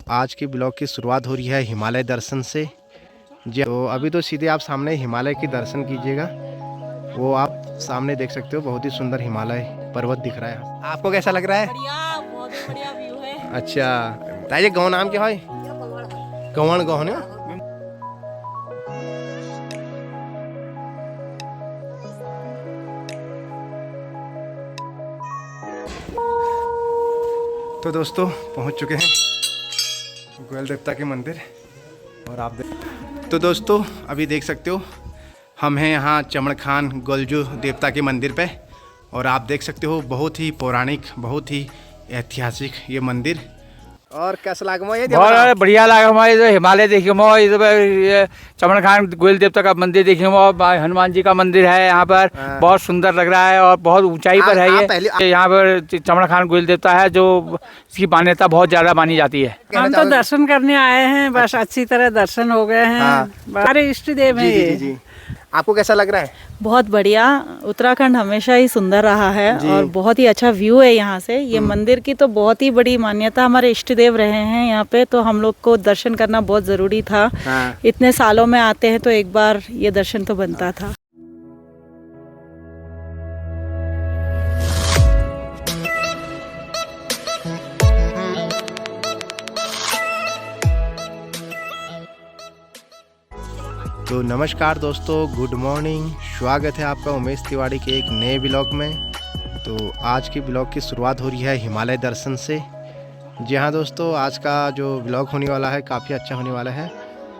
आज की ब्लॉग की शुरुआत हो रही है हिमालय दर्शन से। तो अभी तो सीधे आप सामने हिमालय के दर्शन कीजिएगा। वो आप सामने देख सकते हो, बहुत ही सुंदर हिमालय पर्वत दिख रहा है। आपको कैसा लग रहा है? बढ़िया, बहुत ही बढ़िया व्यू है। अच्छा, बताइए गाँव नाम क्या है? गवण गाँव ने। तो दोस्तों पहुंच चुके हैं गोयल देवता के मंदिर। और आप तो दोस्तों अभी देख सकते हो हम हैं यहाँ चमड़खान गोलजू देवता के मंदिर पे। और आप देख सकते हो बहुत ही पौराणिक, बहुत ही ऐतिहासिक ये मंदिर। और कैसा लगा ये? बहुत बढ़िया लगा। हमारे इधर हिमालय देखे मो, इधर चमड़खान गोयल देवता का मंदिर देखे मो, हनुमान जी का मंदिर है यहाँ पर। बहुत सुंदर लग रहा है और बहुत ऊंचाई पर है ये। यहाँ पर चमड़खान गोयल देवता है जो इसकी मान्यता बहुत ज्यादा मानी जाती है। हम तो दर्शन करने आए हैं, बस अच्छी तरह दर्शन हो गए हैं। हमारे इष्ट देव हैं ये। आपको कैसा लग रहा है? बहुत बढ़िया। उत्तराखंड हमेशा ही सुंदर रहा है और बहुत ही अच्छा व्यू है यहाँ से। ये मंदिर की तो बहुत ही बड़ी मान्यता, हमारे इष्ट देव रहे हैं यहाँ पे, तो हम लोग को दर्शन करना बहुत जरूरी था। इतने सालों में आते हैं तो एक बार ये दर्शन तो बनता था। तो नमस्कार दोस्तों, गुड मॉर्निंग। स्वागत है आपका उमेश तिवारी के एक नए ब्लॉग में। तो आज की ब्लॉग की शुरुआत हो रही है हिमालय दर्शन से। जी हाँ दोस्तों, आज का जो ब्लॉग होने वाला है काफ़ी अच्छा होने वाला है।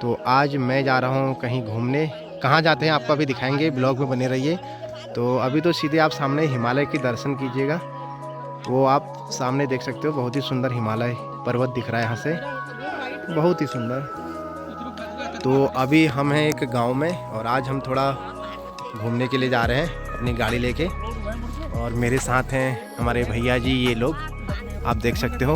तो आज मैं जा रहा हूँ कहीं घूमने। कहाँ जाते हैं आपको अभी दिखाएंगे, ब्लॉग में बने रहिए। तो अभी तो सीधे आप सामने हिमालय के दर्शन कीजिएगा। वो आप सामने देख सकते हो, बहुत ही सुंदर हिमालय पर्वत दिख रहा है यहाँ से, बहुत ही सुंदर। तो अभी हम हैं एक गांव में और आज हम थोड़ा घूमने के लिए जा रहे हैं अपनी गाड़ी लेके। और मेरे साथ हैं हमारे भैया जी, ये लोग आप देख सकते हो।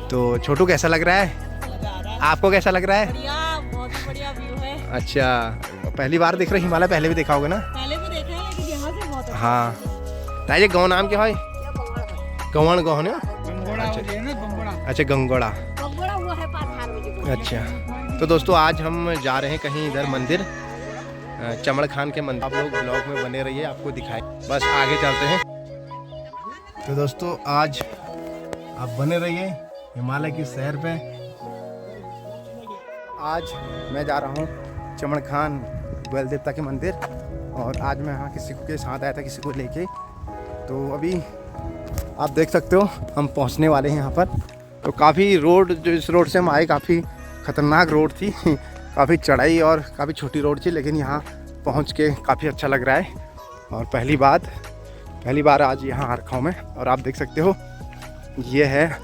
तो छोटू कैसा लग रहा है? आपको कैसा लग रहा है? बढ़िया, बहुत बढ़िया व्यू है। अच्छा, पहली बार देख रहे हिमालय? पहले भी देखा होगा ना? पहले भी देखा है लेकिन यहाँ से बहुत अच्छा। हाँ, बताइए गाँव नाम क्या है? गवण गाँव ने। अच्छा, गंगोड़ा। अच्छा, तो दोस्तों आज हम जा रहे हैं कहीं इधर मंदिर, चमड़खान के मंदिर। आप लोग ब्लॉग में बने रहिए, आपको दिखाएं। बस आगे चलते हैं। तो दोस्तों आज आप बने रहिए हिमालय की सैर पे। आज मैं जा रहा हूँ चमड़खान गोयल देवता के मंदिर। और आज मैं यहाँ किसी के साथ आया था, किसी को लेके। तो अभी आप देख सकते हो हम पहुँचने वाले हैं यहाँ पर। तो काफ़ी रोड, जो इस रोड से हम आए, काफ़ी ख़तरनाक रोड थी, काफ़ी चढ़ाई और काफ़ी छोटी रोड थी, लेकिन यहाँ पहुँच के काफ़ी अच्छा लग रहा है। और पहली बार आज यहाँ आ रखा हूँ मैं। और आप देख सकते हो ये है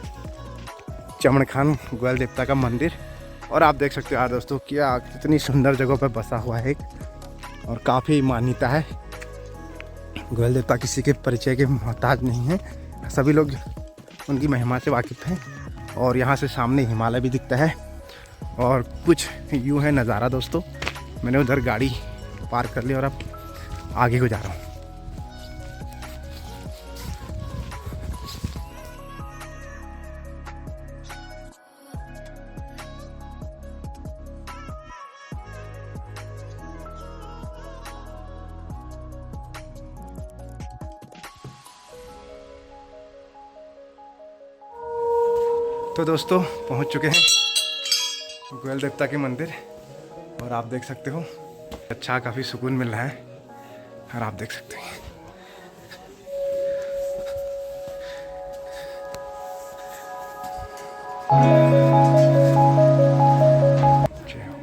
चमड़खान गोयल देवता का मंदिर। और आप देख सकते हो यार दोस्तों, क्या कितनी सुंदर जगह पर बसा हुआ है और काफ़ी मान्यता है। गोयल देवता किसी के परिचय के मोहताज नहीं है, सभी लोग उनकी महिमा से वाकिफ़ हैं। और यहाँ से सामने हिमालय भी दिखता है और कुछ यूँ है नज़ारा दोस्तों। मैंने उधर गाड़ी पार्क कर ली और अब आगे को जा रहा हूँ। तो दोस्तों पहुँच चुके हैं गोयल देवता के मंदिर। और आप देख सकते हो अच्छा, काफ़ी सुकून मिल रहा है। और आप देख सकते हैं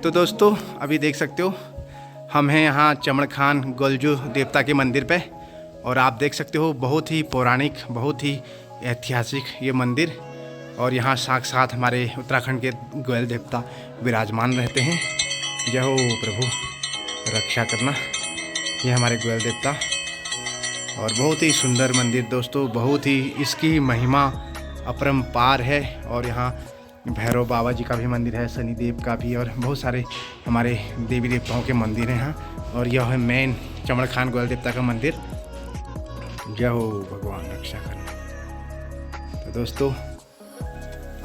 तो दोस्तों अभी देख सकते हो हम हैं यहाँ चमड़खान गोलजू देवता के मंदिर पे। और आप देख सकते हो बहुत ही पौराणिक, बहुत ही ऐतिहासिक ये मंदिर। और यहाँ साक्षात हमारे उत्तराखंड के गोयल देवता विराजमान रहते हैं। जय हो प्रभु, रक्षा करना। ये हमारे गोयल देवता। और बहुत ही सुंदर मंदिर दोस्तों, बहुत ही इसकी महिमा अपरंपार है। और यहाँ भैरव बाबा जी का भी मंदिर है, शनिदेव का भी, और बहुत सारे हमारे देवी देवताओं के मंदिर हैं यहाँ। और यह है मेन चमड़खान गोयल देवता का मंदिर। जय हो भगवान, रक्षा करना। तो दोस्तों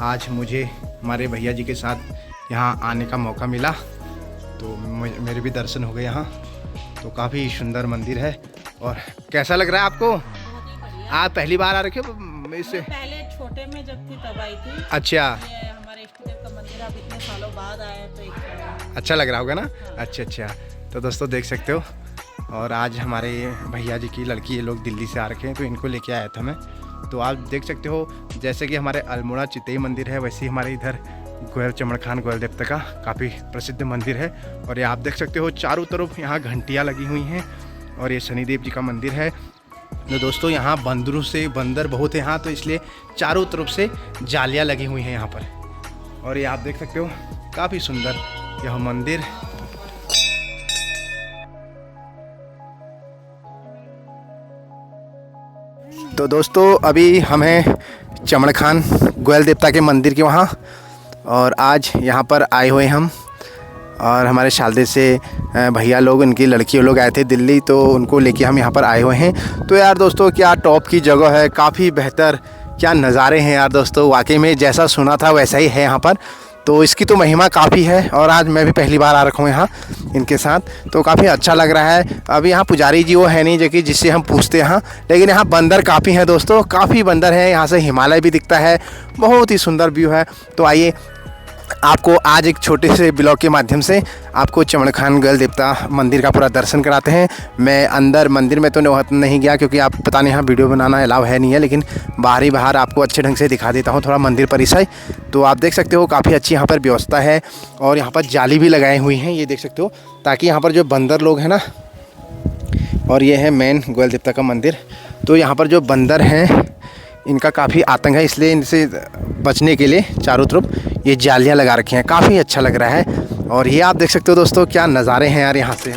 आज मुझे हमारे भैया जी के साथ यहाँ आने का मौका मिला, तो मेरे भी दर्शन हो गए यहाँ। तो काफ़ी सुंदर मंदिर है। और कैसा लग रहा है आपको? आप पहली बार आ रखे हो इससे? पहले छोटे में जब थी तब आई थी। अच्छा, ये हमारे इष्ट देव का मंदिर अब इतने सालों बाद आया तो एक अच्छा लग रहा होगा ना? अच्छा अच्छा। तो दोस्तों देख सकते हो, और आज हमारे भैया जी की लड़की ये लोग दिल्ली से आ रखे हैं, तो इनको लेके आया था मैं। तो आप देख सकते हो जैसे कि हमारे अल्मोड़ा चितई मंदिर है, वैसे ही हमारे इधर गोयल चमन खान गोयल देवता का काफ़ी प्रसिद्ध मंदिर है। और ये आप देख सकते हो चारों तरफ यहाँ घंटियाँ लगी हुई हैं, और ये शनिदेव जी का मंदिर है। तो दोस्तों यहाँ बंदर बहुत है यहाँ, तो इसलिए चारों तरफ से जालियाँ लगी हुई हैं यहाँ पर। और ये आप देख सकते हो काफ़ी सुंदर यह मंदिर। तो दोस्तों अभी हम हैं चमन खान गोयल देवता के मंदिर के वहाँ, और आज यहाँ पर आए हुए हम, और हमारे शालदे से भैया लोग, उनकी लड़कियों लोग आए थे दिल्ली, तो उनको लेके हम यहाँ पर आए हुए हैं। तो यार दोस्तों क्या टॉप की जगह है, काफ़ी बेहतर, क्या नज़ारे हैं यार दोस्तों। वाकई में जैसा सुना था वैसा ही है यहाँ पर, तो इसकी तो महिमा काफ़ी है। और आज मैं भी पहली बार आ रखा हूँ यहाँ इनके साथ, तो काफ़ी अच्छा लग रहा है। अभी यहाँ पुजारी जी वो है नहीं जो कि जिससे हम पूछते हैं, लेकिन यहाँ बंदर काफ़ी हैं दोस्तों, काफ़ी बंदर हैं। यहाँ से हिमालय भी दिखता है, बहुत ही सुंदर व्यू है। तो आइए आपको आज एक छोटे से ब्लॉग के माध्यम से आपको चमन खान गोयल देवता मंदिर का पूरा दर्शन कराते हैं। मैं अंदर मंदिर में तो नहीं गया, क्योंकि आप पता नहीं यहाँ वीडियो बनाना अलाउ है नहीं है, लेकिन बाहर आपको अच्छे ढंग से दिखा देता हूँ थोड़ा मंदिर परिसर। तो आप देख सकते हो काफ़ी अच्छी यहाँ पर व्यवस्था है, और यहाँ पर जाली भी लगाई हुई हैं, ये देख सकते हो, ताकि यहाँ पर जो बंदर लोग हैं ना, और ये है मेन गोयल देवता का मंदिर। तो यहाँ पर जो बंदर हैं इनका काफ़ी आतंक है, इसलिए इनसे बचने के लिए चारों तरफ ये जालियाँ लगा रखी हैं। काफ़ी अच्छा लग रहा है। और ये आप देख सकते हो दोस्तों क्या नज़ारे हैं यार यहाँ से।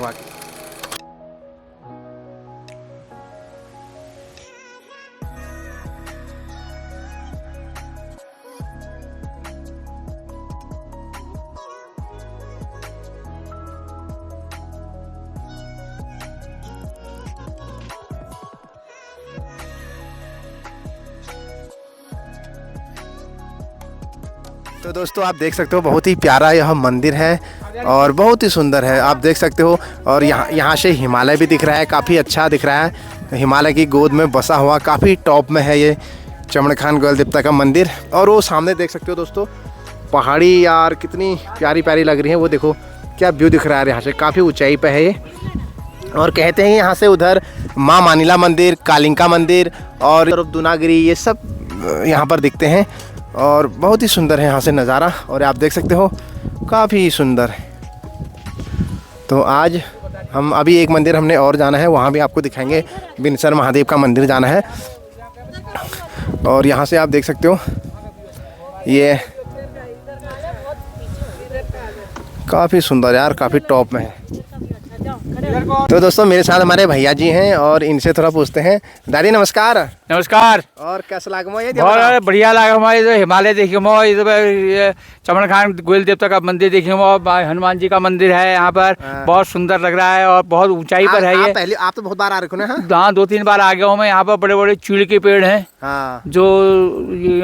तो दोस्तों आप देख सकते हो बहुत ही प्यारा यह मंदिर है, और बहुत ही सुंदर है, आप देख सकते हो। और यहाँ से हिमालय भी दिख रहा है, काफ़ी अच्छा दिख रहा है। हिमालय की गोद में बसा हुआ काफ़ी टॉप में है ये चमन खान गोयल देवता का मंदिर। और वो सामने देख सकते हो दोस्तों पहाड़ी, यार कितनी प्यारी प्यारी लग रही है। वो देखो क्या व्यू दिख रहा है यहाँ से, काफ़ी ऊंचाई पे है ये। और कहते हैं यहाँ से उधर माँ मानिला मंदिर, कालिंका मंदिर और दुनागिरी, ये सब यहाँ पर दिखते हैं, और बहुत ही सुंदर है यहाँ से नज़ारा। और आप देख सकते हो काफ़ी सुंदर है। तो आज हम अभी एक मंदिर हमने और जाना है, वहाँ भी आपको दिखाएंगे। बिनसर महादेव का मंदिर जाना है। और यहाँ से आप देख सकते हो ये काफ़ी सुंदर यार, काफ़ी टॉप में है। तो दोस्तों मेरे साथ हमारे भैया जी हैं, और इनसे थोड़ा पूछते हैं। दादी नमस्कार। नमस्कार। और कैसा लगा ये? बहुत बढ़िया लगा हमारे जो हिमालय देखे मो, ये चमन खान गोयल देवता का मंदिर देखे मो, हनुमान जी का मंदिर है यहाँ पर, बहुत सुंदर लग रहा है, और बहुत ऊंचाई पर है ये। पहले आप तो बहुत बार आ रखे हैं? हाँ 2-3 बार आ गया हूँ मैं। यहाँ पर बड़े बड़े चीड़ के पेड़ हैं, हाँ, जो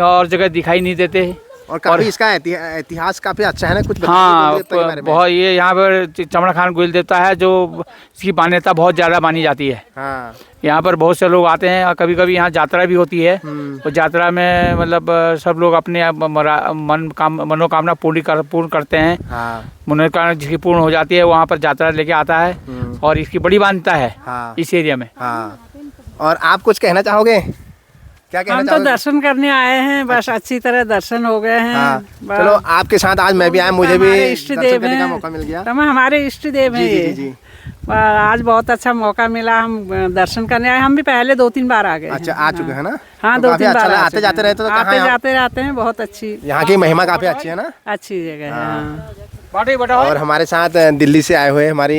और जगह दिखाई नहीं देते। और काफी इसका इतिहास काफी अच्छा है ना, कुछ हाँ बहुत, ये यहाँ पर चमन खान गोयल देवता है जो इसकी मान्यता बहुत ज़्यादा मानी जाती है। हाँ, यहाँ पर बहुत से लोग आते हैं, और कभी कभी यहाँ यात्रा भी होती है। और यात्रा में मतलब सब लोग अपने मनोकामना पूर्ण करते हैं। हाँ, मनोकामना जिसकी पूर्ण हो जाती है वहाँ पर यात्रा लेके आता है, और इसकी बड़ी मान्यता है। हाँ, इस एरिया में। हाँ। और आप कुछ कहना चाहोगे? क्या कहना हम तो चाहोगे? दर्शन करने आए हैं, बस अच्छी तरह दर्शन हो गए हैं। हाँ, चलो आपके साथ आज मैं भी आया, मुझे भी इष्ट दर्शन देव करने का हैं, मौका मिल गया। हमारे इष्ट देव हैं जी, ये। जी, जी। आज बहुत अच्छा मौका मिला, हम दर्शन करने आए। हम भी पहले 2-3 बार आ गए। अच्छा, आ चुके हैं ना? हाँ, तो 2-3 बार आते जाते रहते हो? आते जाते रहते हैं, बहुत अच्छी यहाँ की महिमा काफी अच्छी है ना, अच्छी जगह है। हाँ। बाटे बटा और हमारे साथ दिल्ली से आए हुए हमारी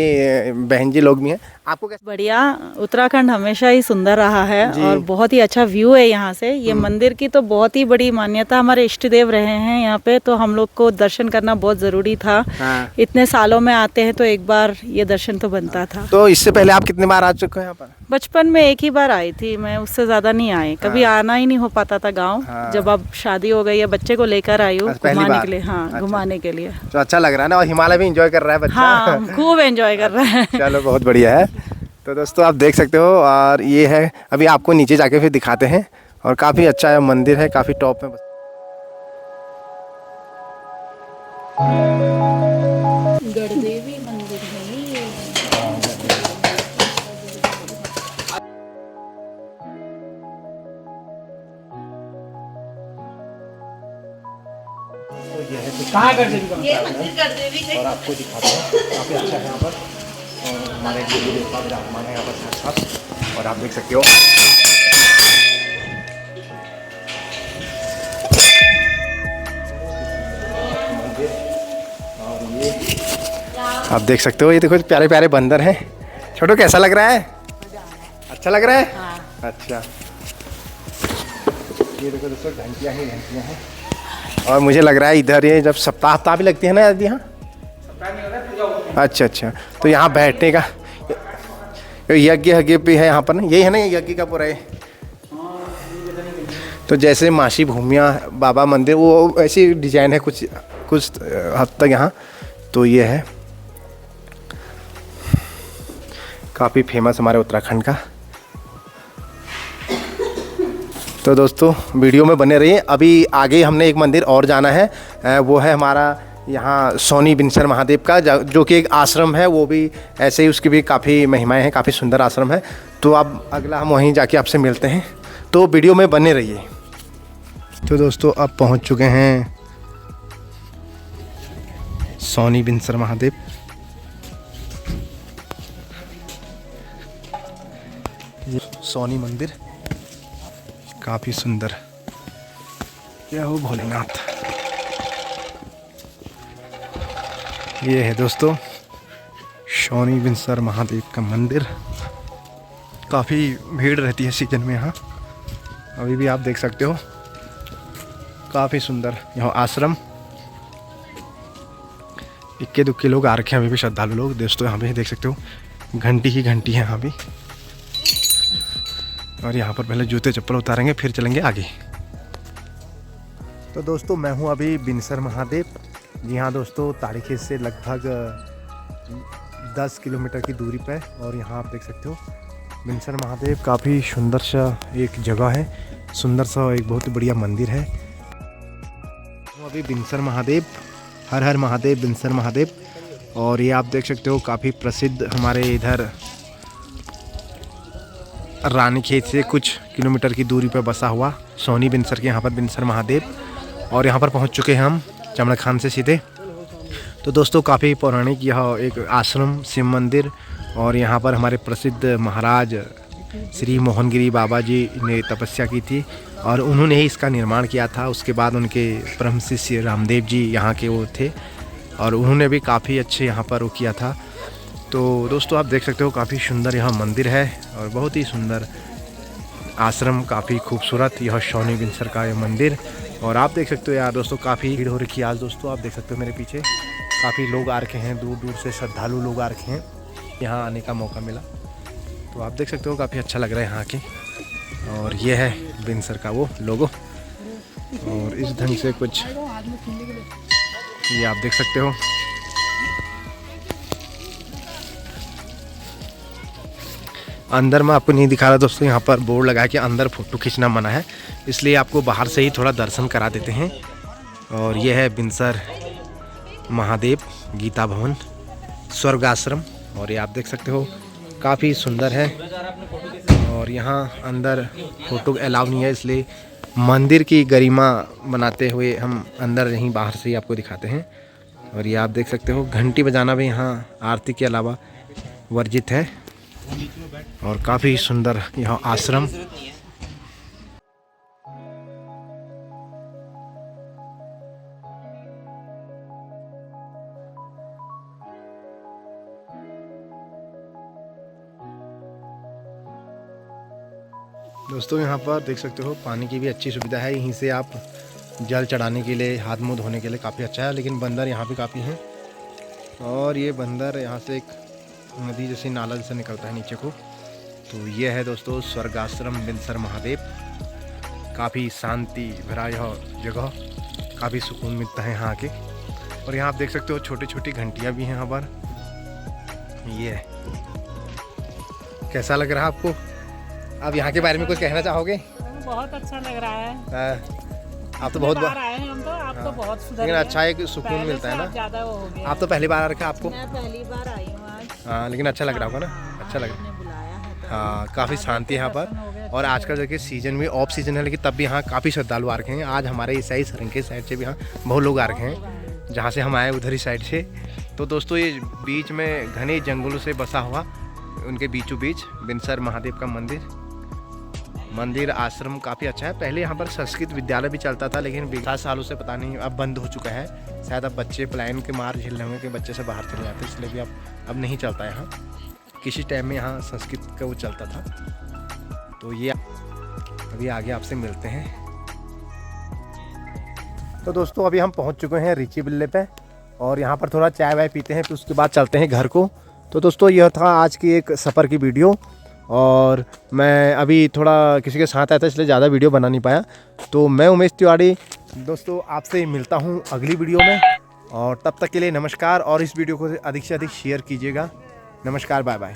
बहन जी लोग भी हैं। आपको कैसा? बढ़िया। उत्तराखंड हमेशा ही सुंदर रहा है जी। और बहुत ही अच्छा व्यू है यहाँ से। ये मंदिर की तो बहुत ही बड़ी मान्यता, हमारे इष्ट देव रहे हैं यहाँ पे, तो हम लोग को दर्शन करना बहुत ज़रूरी था। हाँ। इतने सालों में आते हैं तो एक बार ये दर्शन तो बनता था। तो इससे पहले आप कितने बार आ चुके हैं यहाँ पर? बचपन में एक ही बार आई थी मैं, उससे ज़्यादा नहीं आई। कभी आना ही नहीं हो पाता था गाँव। हाँ। जब अब शादी हो गई है, बच्चे को लेकर आई हूँ अच्छा, पहली घुमाने बार। के लिए। हाँ, अच्छा। घुमाने के लिए। तो अच्छा लग रहा है ना, और हिमालय भी एंजॉय कर रहा है बच्चा। हाँ, खूब एंजॉय कर रहे हैं। चलो बहुत बढ़िया है। तो दोस्तों आप देख सकते हो, और ये है, अभी आपको नीचे जाके फिर दिखाते हैं। और काफ़ी अच्छा है, मंदिर है काफ़ी टॉप में। गढ़देवी मंदिर है ये। कहाँ कर देंगे? ये मंदिर गढ़देवी का। और आपको दिखाते हैं, काफ़ी अच्छा है यहाँ पर। और हमारे देवी देवता विराजमान है यहाँ पर साथ साथ, और आप देख सकते हो। मंदिर, और ये आप देख सकते हो, ये देखो प्यारे प्यारे बंदर हैं। छोटो कैसा लग रहा है? अच्छा लग रहा है? हाँ। अच्छा। ये देखो दोस्तों, घंटियाँ ही घंटियाँ हैं। और मुझे लग रहा है इधर ये जब सप्ताह भी लगती है ना यदि यहाँ। अच्छा अच्छा, तो यहाँ बैठने का यज्ञ यज्ञ भी है यहाँ पर ना, यही है ना ये यज्ञ का पूरा ये। तो जैसे मासी भूमिया बाबा मंदिर, वो ऐसी डिजाइन है कुछ कुछ हद तक यहाँ। तो ये है काफ़ी फेमस हमारे उत्तराखंड का। तो दोस्तों वीडियो में बने रहिए। अभी आगे हमने एक मंदिर और जाना है, वो है हमारा यहाँ सोनी बिनसर महादेव का, जो कि एक आश्रम है। वो भी ऐसे ही, उसकी भी काफ़ी महिमाएं हैं, काफ़ी सुंदर आश्रम है। तो अब अगला हम वहीं जाके आपसे मिलते हैं, तो वीडियो में बने रहिए। तो दोस्तों अब पहुँच चुके हैं सोनी बिनसर महादेव। ये सोनी मंदिर काफ़ी सुंदर। क्या हो भोलेनाथ। ये है दोस्तों सोनी बिनसर महादेव का मंदिर। काफ़ी भीड़ रहती है सीजन में यहाँ। अभी भी आप देख सकते हो, काफ़ी सुंदर यहाँ आश्रम। इक्के दुक्के लोग आ रखे हैं अभी भी, श्रद्धालु लोग। दोस्तों यहाँ पे देख सकते हो, घंटी ही घंटी है यहाँ भी। और यहाँ पर पहले जूते चप्पल उतारेंगे, फिर चलेंगे आगे। तो दोस्तों मैं हूँ अभी बिनसर महादेव। जी हाँ दोस्तों, तारीखे से लगभग 10 किलोमीटर की दूरी पर। और यहाँ आप देख सकते हो बिनसर महादेव, काफ़ी सुंदर सा एक जगह है, सुंदर सा एक बहुत बढ़िया मंदिर है। अभी बिनसर महादेव, हर हर महादेव, बिनसर महादेव। और ये आप देख सकते हो काफ़ी प्रसिद्ध हमारे इधर रानीखेत से कुछ किलोमीटर की दूरी पर बसा हुआ सोनी बिनसर के यहाँ पर बिनसर महादेव। और यहाँ पर पहुँच चुके हैं हम चमड़ खान से सीधे। तो दोस्तों काफ़ी पौराणिक यह एक आश्रम, शिव मंदिर। और यहाँ पर हमारे प्रसिद्ध महाराज श्री मोहनगिरी बाबा जी ने तपस्या की थी, और उन्होंने ही इसका निर्माण किया था। उसके बाद उनके परम शिष्य रामदेव जी यहाँ के वो थे, और उन्होंने भी काफ़ी अच्छे यहाँ पर वो किया था। तो दोस्तों आप देख सकते हो काफ़ी सुंदर यहाँ मंदिर है, और बहुत ही सुंदर आश्रम, काफ़ी खूबसूरत यह सोनी बिनसर का ये मंदिर। और आप देख सकते हो यार दोस्तों, काफ़ी भीड़ हो रखी है आज। दोस्तों आप देख सकते हो मेरे पीछे काफ़ी लोग आ रखे हैं, दूर दूर से श्रद्धालु लोग आ रखे हैं, यहाँ आने का मौका मिला। तो आप देख सकते हो काफ़ी अच्छा लग रहा है यहाँ के। और ये है बिनसर का वो लोगो, और इस ढंग से कुछ ये आप देख सकते हो। अंदर मैं आपको नहीं दिखा रहा दोस्तों, यहाँ पर बोर्ड लगा के अंदर फ़ोटो खींचना मना है, इसलिए आपको बाहर से ही थोड़ा दर्शन करा देते हैं। और ये है बिनसर महादेव गीता भवन स्वर्ग आश्रम। और ये आप देख सकते हो काफ़ी सुंदर है। और यहाँ अंदर फ़ोटो अलाउ नहीं है, इसलिए मंदिर की गरिमा बनाते हुए हम अंदर नहीं, बाहर से ही आपको दिखाते हैं। और ये आप देख सकते हो घंटी बजाना भी यहाँ आरती के अलावा वर्जित है। और काफ़ी सुंदर यह आश्रम। दोस्तों यहाँ पर देख सकते हो पानी की भी अच्छी सुविधा है। यहीं से आप जल चढ़ाने के लिए, हाथ मुँह धोने के लिए काफ़ी अच्छा है। लेकिन बंदर यहाँ भी काफ़ी हैं और ये बंदर यहाँ से एक नदी जैसी नाला जैसे निकलता है नीचे को। तो ये है दोस्तों स्वर्गाश्रम बिनसर महादेव। काफ़ी शांति भरा यह जगह, काफ़ी सुकून मिलता है यहाँ आके। और यहाँ आप देख सकते हो छोटी छोटी घंटियाँ भी हैं यहाँ पर। ये है। कैसा लग रहा है आपको? आप यहाँ के बारे में कुछ कहना चाहोगे? बहुत अच्छा लग रहा है। आप तो बहुत बार आए हैं हम तो, आप तो बहुत सुधर लेकिन गए। अच्छा एक सुकून मिलता है ना। ज्यादा वो हो गया। आप तो पहली बार आ रखे आपको? मैं पहली बार आई हूँ आज। हाँ लेकिन अच्छा लग रहा होगा ना? अच्छा लग रहा है। बुलाया है तो हाँ काफ़ी शांति है यहाँ पर। और आजकल देखिए सीजन भी ऑफ सीजन है, लेकिन तब भी यहाँ काफ़ी श्रद्धालु आ रखे हैं। आज हमारे इस साइड सरंगे साइड से भी यहाँ बहुत लोग आ रखे हैं, जहाँ से हम आए उधर ही साइड से। तो दोस्तों ये बीच में घने जंगलों से बसा हुआ, उनके बीचों बीच बिनसर महादेव का मंदिर आश्रम काफ़ी अच्छा है। पहले यहाँ पर संस्कृत विद्यालय भी चलता था, लेकिन 7 सालों से पता नहीं अब बंद हो चुका है। शायद अब बच्चे पलायन के मार झेल रहे होंगे कि बच्चे से बाहर चले जाते, इसलिए भी अब नहीं चलता है यहाँ। किसी टाइम में यहाँ संस्कृत का वो चलता था। तो ये अभी आगे आपसे मिलते हैं। तो दोस्तों अभी हम पहुँच चुके हैं रिची बिल्ले पे और यहाँ पर थोड़ा चाय वाय पीते हैं, फिर उसके बाद चलते हैं घर को। तो दोस्तों यह था आज की एक सफ़र की वीडियो। और मैं अभी थोड़ा किसी के साथ आया था, इसलिए ज़्यादा वीडियो बना नहीं पाया। तो मैं उमेश तिवारी दोस्तों आपसे मिलता हूँ अगली वीडियो में, और तब तक के लिए नमस्कार। और इस वीडियो को अधिक से अधिक शेयर कीजिएगा। नमस्कार, बाय बाय।